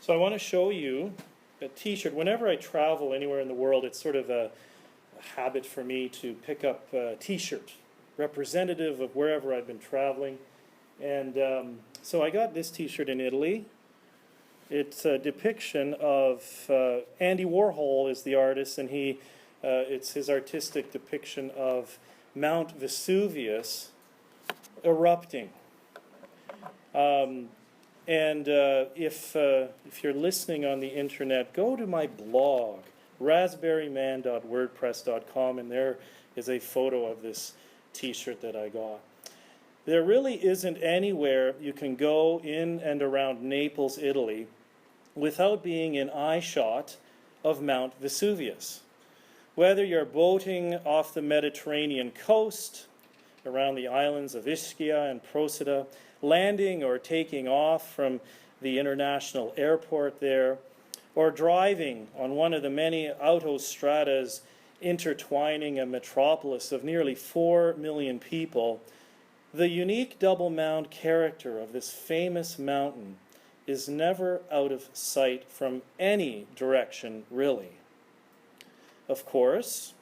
So I want to show you a t-shirt. Whenever I travel anywhere in the world, it's sort of a habit for me to pick up a t-shirt representative of wherever I've been traveling. And so I got this t-shirt in Italy. It's a depiction of Andy Warhol is the artist, and it's his artistic depiction of Mount Vesuvius erupting. If you're listening on the internet, go to my blog, raspberryman.wordpress.com, and there is a photo of this t-shirt that I got. There really isn't anywhere you can go in and around Naples, Italy, without being in eyeshot of Mount Vesuvius. Whether you're boating off the Mediterranean coast, around the islands of Ischia and Procida, landing or taking off from the international airport there, or driving on one of the many autostradas intertwining a metropolis of nearly 4 million people, the unique double mound character of this famous mountain is never out of sight from any direction, really. Of course,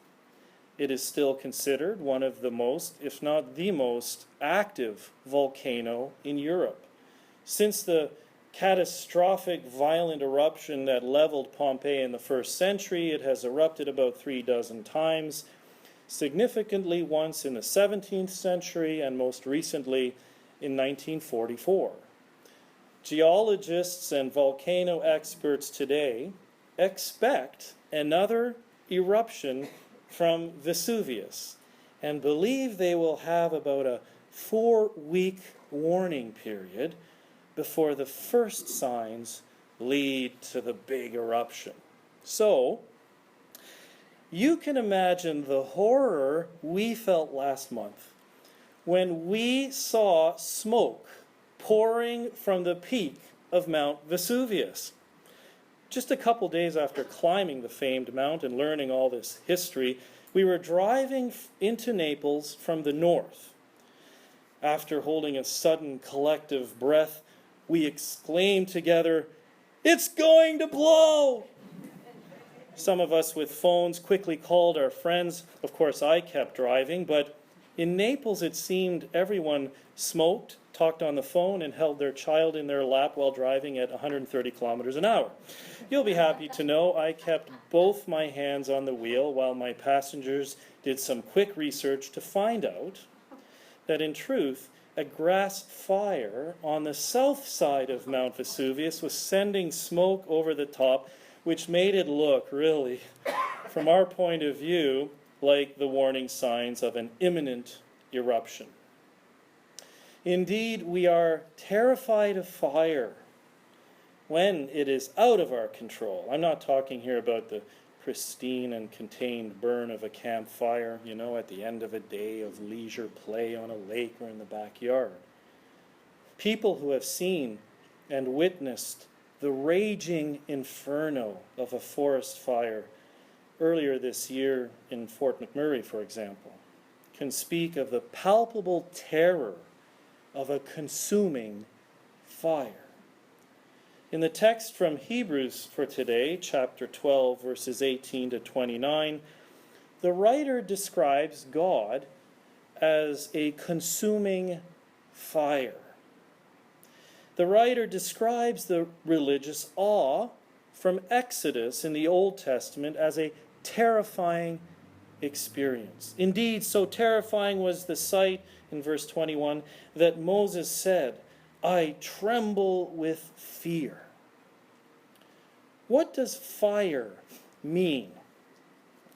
it is still considered one of the most, if not the most, active volcano in Europe. Since the catastrophic violent eruption that leveled Pompeii in the 1st century, it has erupted about 36 times, significantly once in the 17th century and most recently in 1944. Geologists and volcano experts today expect another eruption from Vesuvius and believe they will have about a 4-week warning period before the first signs lead to the big eruption. So, you can imagine the horror we felt last month when we saw smoke pouring from the peak of Mount Vesuvius. Just a couple days after climbing the famed mount and learning all this history, we were driving into Naples from the north. After holding a sudden collective breath, we exclaimed together, "It's going to blow!" Some of us with phones quickly called our friends. Of course, I kept driving, but in Naples it seemed everyone smoked, talked on the phone, and held their child in their lap while driving at 130 kilometers an hour. You'll be happy to know I kept both my hands on the wheel while my passengers did some quick research to find out that in truth, a grass fire on the south side of Mount Vesuvius was sending smoke over the top, which made it look really, from our point of view, like the warning signs of an imminent eruption. Indeed, we are terrified of fire when it is out of our control. I'm not talking here about the pristine and contained burn of a campfire, at the end of a day of leisure play on a lake or in the backyard. People who have seen and witnessed the raging inferno of a forest fire earlier this year in Fort McMurray, for example, can speak of the palpable terror of a consuming fire. In the text from Hebrews for today, chapter 12, verses 18 to 29, the writer describes God as a consuming fire. The writer describes the religious awe from Exodus in the Old Testament as a terrifying experience. Indeed, so terrifying was the sight in verse 21 that Moses said, "I tremble with fear." What does fire mean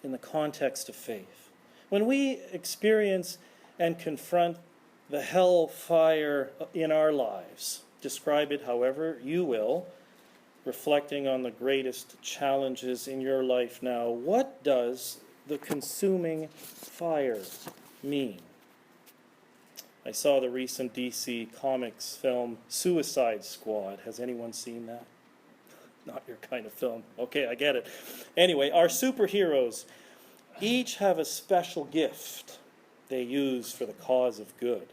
in the context of faith? When we experience and confront the hell fire in our lives, describe it however you will, reflecting on the greatest challenges in your life now, what does the consuming fire mean? I saw the recent DC Comics film Suicide Squad. Has anyone seen that? Not your kind of film. Okay, I get it. Anyway, our superheroes each have a special gift they use for the cause of good.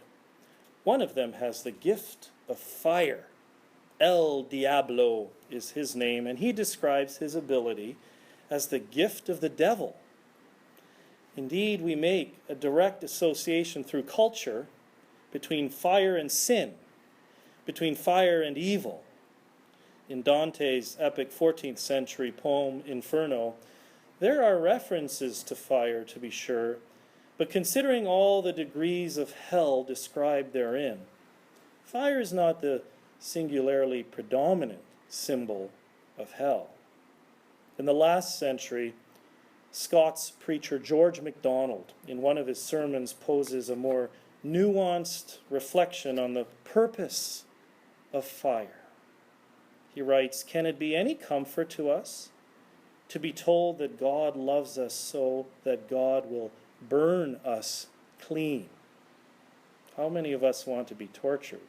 One of them has the gift of fire. El Diablo is his name, and he describes his ability as the gift of the devil. Indeed, we make a direct association through culture between fire and sin, between fire and evil. In Dante's epic 14th century poem Inferno, there are references to fire, to be sure, but considering all the degrees of hell described therein, fire is not the singularly predominant symbol of hell. In the last century, Scots preacher George MacDonald, in one of his sermons, poses a more nuanced reflection on the purpose of fire. He writes, "Can it be any comfort to us to be told that God loves us so that God will burn us clean?" How many of us want to be tortured?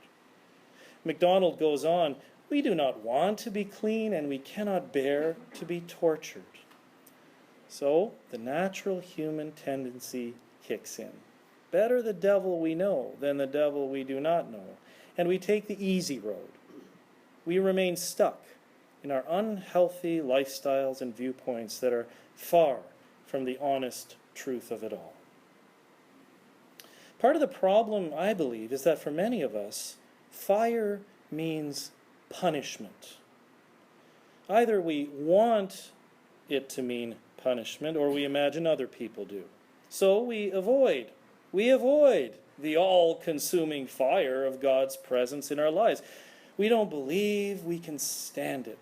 MacDonald goes on, "We do not want to be clean, and we cannot bear to be tortured." So the natural human tendency kicks in. Better the devil we know than the devil we do not know. And we take the easy road. We remain stuck in our unhealthy lifestyles and viewpoints that are far from the honest truth of it all. Part of the problem, I believe, is that for many of us, fire means punishment. Either we want it to mean punishment, or we imagine other people do. So we avoid the all-consuming fire of God's presence in our lives. We don't believe we can stand it.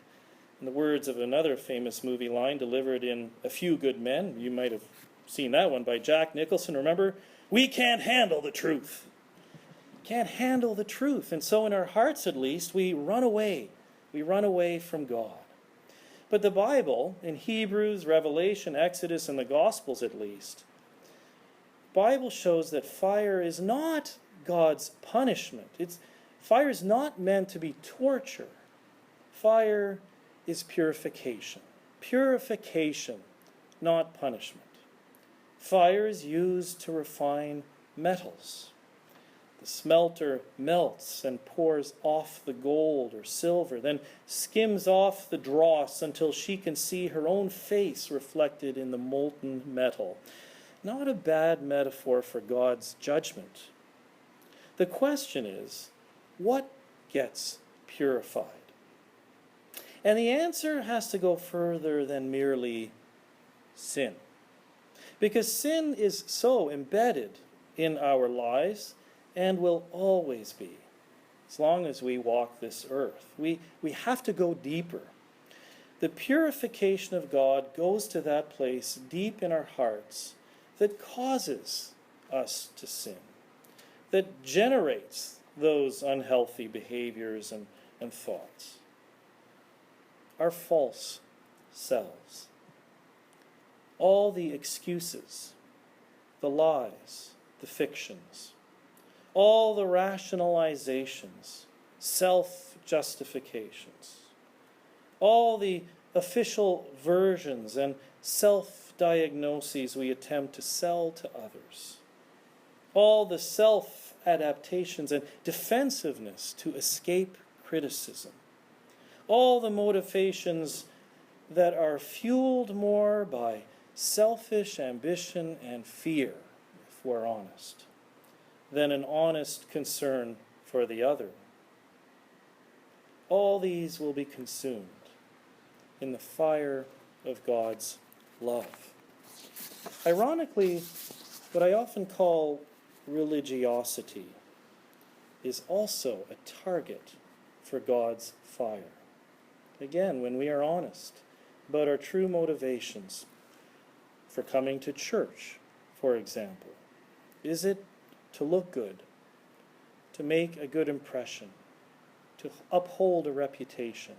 In the words of another famous movie line delivered in A Few Good Men, you might have seen that one by Jack Nicholson, remember? We can't handle the truth. Can't handle the truth. And so in our hearts, at least, we run away. We run away from God. But the Bible, in Hebrews, Revelation, Exodus, and the Gospels at least, the Bible shows that fire is not God's punishment. Fire is not meant to be torture. Fire is purification. Purification, not punishment. Fire is used to refine metals. The smelter melts and pours off the gold or silver, then skims off the dross until she can see her own face reflected in the molten metal. Not a bad metaphor for God's judgment. The question is, what gets purified? And the answer has to go further than merely sin. Because sin is so embedded in our lives and will always be, as long as we walk this earth. We have to go deeper. The purification of God goes to that place deep in our hearts that causes us to sin, that generates those unhealthy behaviors and thoughts. Our false selves. All the excuses, the lies, the fictions, all the rationalizations, self-justifications, all the official versions and self-diagnoses we attempt to sell to others, all the self-adaptations and defensiveness to escape criticism, all the motivations that are fueled more by selfish ambition and fear, if we're honest, than an honest concern for the other. All these will be consumed in the fire of God's love. Ironically, what I often call religiosity is also a target for God's fire. Again, when we are honest about our true motivations for coming to church, for example, is it to look good, to make a good impression, to uphold a reputation,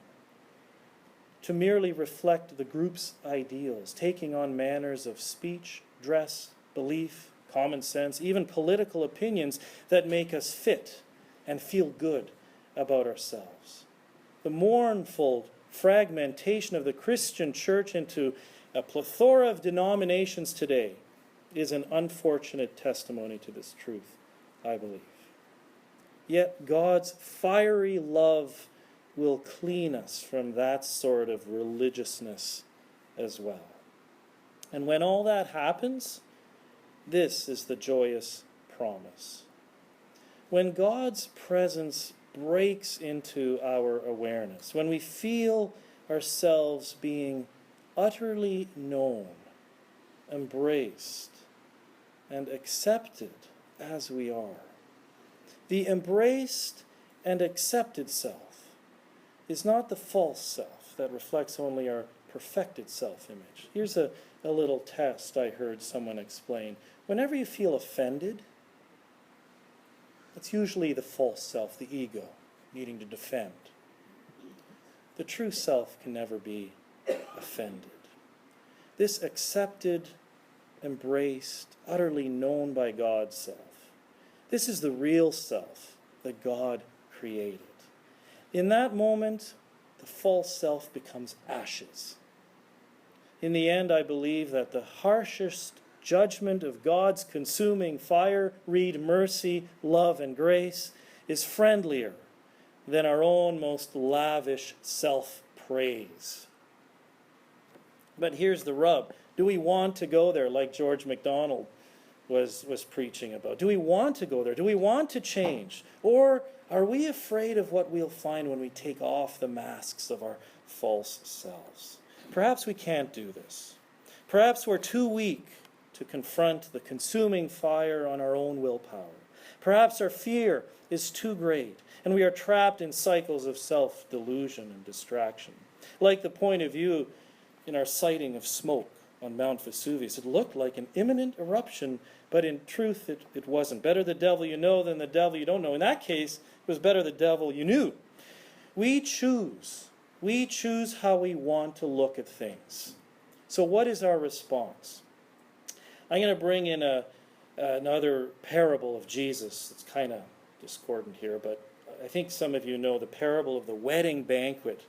to merely reflect the group's ideals, taking on manners of speech, dress, belief, common sense, even political opinions that make us fit and feel good about ourselves? The mournful fragmentation of the Christian church into a plethora of denominations today is an unfortunate testimony to this truth, I believe. Yet God's fiery love will clean us from that sort of religiousness as well. And when all that happens, this is the joyous promise. When God's presence breaks into our awareness, when we feel ourselves being utterly known, embraced, and accepted as we are, the embraced and accepted self is not the false self that reflects only our perfected self-image. Here's a little test I heard someone explain. Whenever you feel offended, it's usually the false self, the ego, needing to defend. The true self can never be offended. This accepted, embraced, utterly known by God's self, this is the real self that God created. In that moment, the false self becomes ashes. In the end, I believe that the harshest judgment of God's consuming fire, read mercy, love, and grace, is friendlier than our own most lavish self-praise. But here's the rub. Do we want to go there like George MacDonald was preaching about? Do we want to go there? Do we want to change? Or are we afraid of what we'll find when we take off the masks of our false selves? Perhaps we can't do this. Perhaps we're too weak to confront the consuming fire on our own willpower. Perhaps our fear is too great, and we are trapped in cycles of self-delusion and distraction. Like the point of view in our sighting of smoke on Mount Vesuvius. It looked like an imminent eruption, but in truth it wasn't. Better the devil you know than the devil you don't know. In that case, it was better the devil you knew. We choose how we want to look at things. So what is our response? I'm going to bring in another parable of Jesus. It's kind of discordant here, but I think some of you know the parable of the wedding banquet,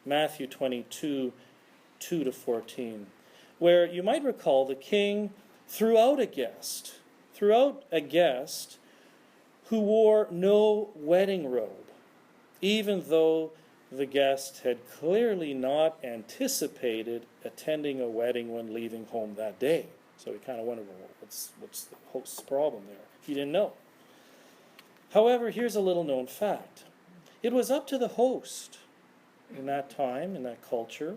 Matthew 22, 2-14, where you might recall the king threw out a guest who wore no wedding robe, even though the guest had clearly not anticipated attending a wedding when leaving home that day. So he kind of wondered, well, what's the host's problem there? He didn't know. However, here's a little known fact. It was up to the host in that time, in that culture,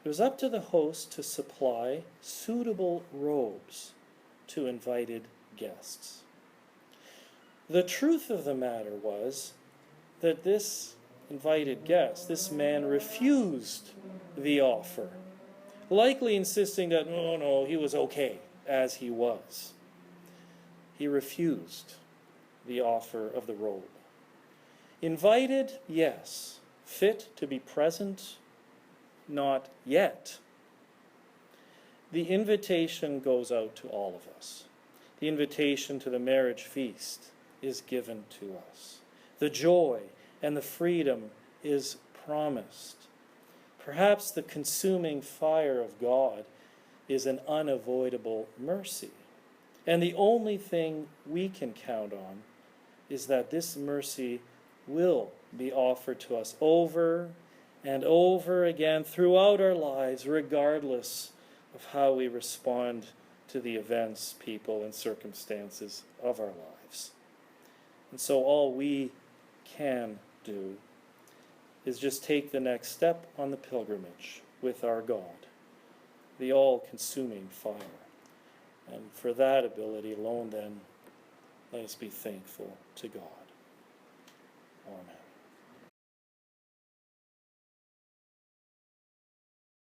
it was up to the host to supply suitable robes to invited guests. The truth of the matter was that this invited guest, this man, refused the offer, likely insisting that, no, he was okay as he was. He refused the offer of the robe. Invited, yes. Fit to be present, not yet. The invitation goes out to all of us. The invitation to the marriage feast is given to us. The joy and the freedom is promised. Perhaps the consuming fire of God is an unavoidable mercy. And the only thing we can count on is that this mercy will be offered to us over and over again throughout our lives, regardless of how we respond to the events, people, and circumstances of our lives. And so all we can do is just take the next step on the pilgrimage with our God, the all-consuming fire. And for that ability alone, then, let us be thankful to God.